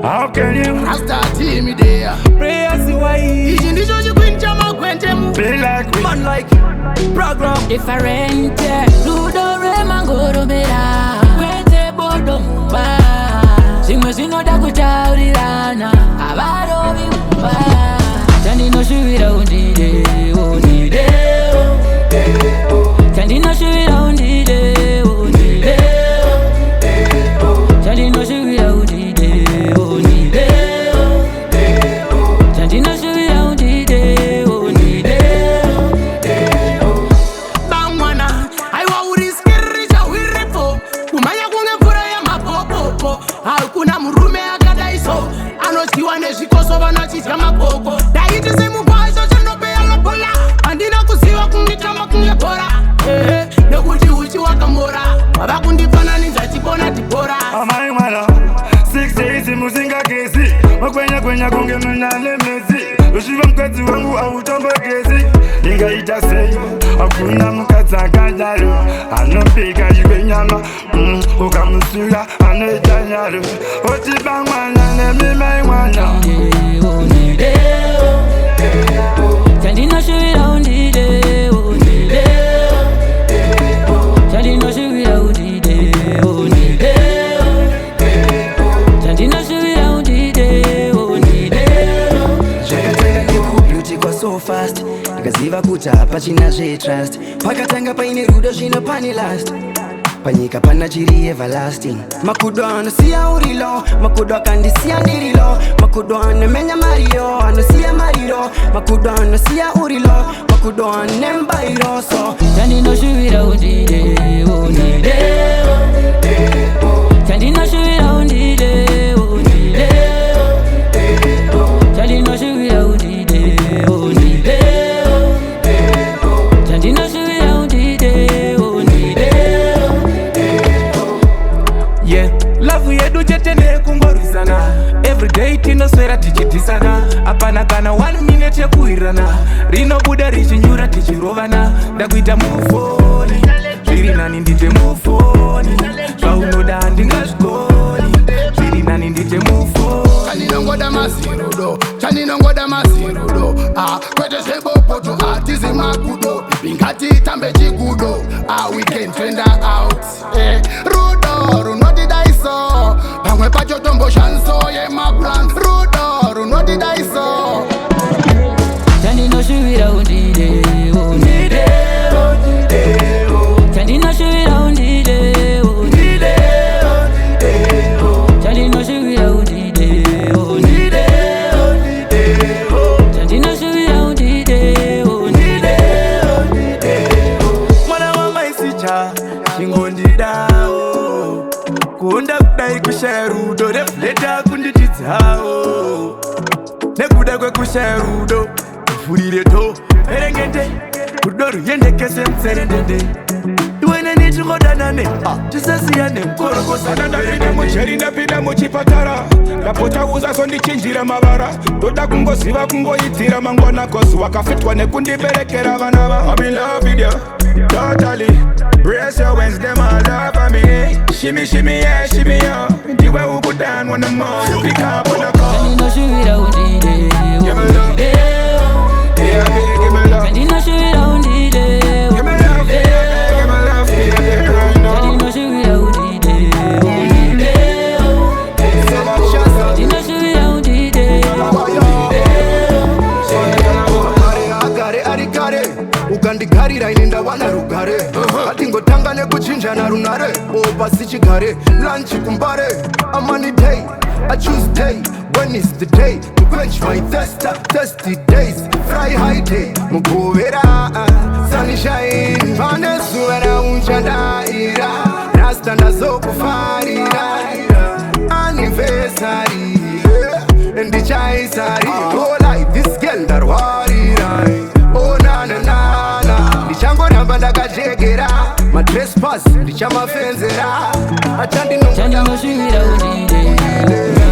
How can you? Rasta team there. Prayers why. Ishi ndicho chikwincha magwentemu. Be like we. Man like program. Different. Ludo remangoro mera. Kwete bodo mumba. Simwe sinoda kutaurirana. Abaro bimba. Chandoshuwira undidewo. Chandoshuwira undidewo. Chandoshuwira undidewo. Chandoshuwira undidewo. Bangwana, aiwa uriskirisha wiripo. Kumanya kunge mvura ya mapopopo. Hakuna murume akadaiso. Anosiwa nezvikoso vanachidya mapoko. Daiti semugwasho chanopea lobola. Handina kuziva kungitama kunge bora. Nekuti uchi wakamora. Wava kundifananidza chibona tibora. Amai mwana 6 days muzinga kesi. Makwenya kunge mnale mezi. Ushiva mkazi wangu automba kesi. Ingaita sei hakuna mkazi akajalo. Anopika iwe nyama ukamusula anoita nyalo. Otiba mwana nemima mwana. Chandoshuwira undidewo. Chandoshuwira undidewo. Chandoshuwira undidewo. Beauty kwa so fast. Nikaziva kuta hapa china trust. Pakatanga paine rudo zvino pane last. Panyika pana chiri everlasting. Makudo anosiya urilo. Makudo akandisiya ndirilo. Makudo anemenya mario. Anosiya mariro. Makudo anosiya urilo. Makudo anembairo so. Chandoshuwira undidewo. Chandoshuwira undidewo. Chandoshuwira undidewo. Chandoshuwira undidewo. Yeah, love yedu chetene kungorizana. Everyday tinoswera tichitisana. Apana kana 1 minute yekuirana. Rinobuda richinyura tichirovana. Ndakuita mufoni. Zviri nani ndite mufoni. Zvaunoda handingazvikoni. Zviri nani ndite mufoni. Chandinongoda masirudo. Kwete zvebopoto atizi makudo. Bingati tambe chigudo. We can trend out. Rudo runotidaiso. Pamwe pacho tombo shanso ye maplan. Rudo runotidaiso. Chandoshuwira undidewo. Chandoshuwira undidewo. Chandoshuwira undidewo. Chandoshuwira undidewo. Mwana wa maisicha chingondidawo. Kunda kudai kushaya rudo. Refleta kunditidzawo. Nekuda kwekushaya rudo. Kufurire to erengende. Rudo ruyendekese mtserendende. Iwene nichikodanane tisasiyane mkorokosana. Ndapinda mucheri ndapinda muchipatara. Ndapotauza sondichinjira mavara. Toda kungoziva kungoitira mangwana kosi wakafitwa nekundiberekera vana va. I'm in love with you, totally. Brace your wings, them all love me. Shimmy, shimmy, yeah, shimmy, yeah. Ndiwe uku down when the more pick up on the call. Chandoshuwira undidewo. Give me love, yeah, give me love. Chandoshuwira undidewo. Give me love, yeah, give me love, yeah, right now. Chandoshuwira undidewo. Chandoshuwira undidewo. Kare ukandigarira ine ndawana rugare. Atingotanga nekuchinjana runare. Pasi chigare lunch kumbare. I'm on a day, I choose day. When is the day to quench my thirsty days? Fry high day, mugovera sunshine. Pane suera unchandaira. Rasta ndazokufarira. Anniversary ndichaisari. Oh like this girl ndarwarira. Oh na na na na. Ndichangoramba ndakajegera. My trespass ndichamafenzera. Chandoshuwira undidewo.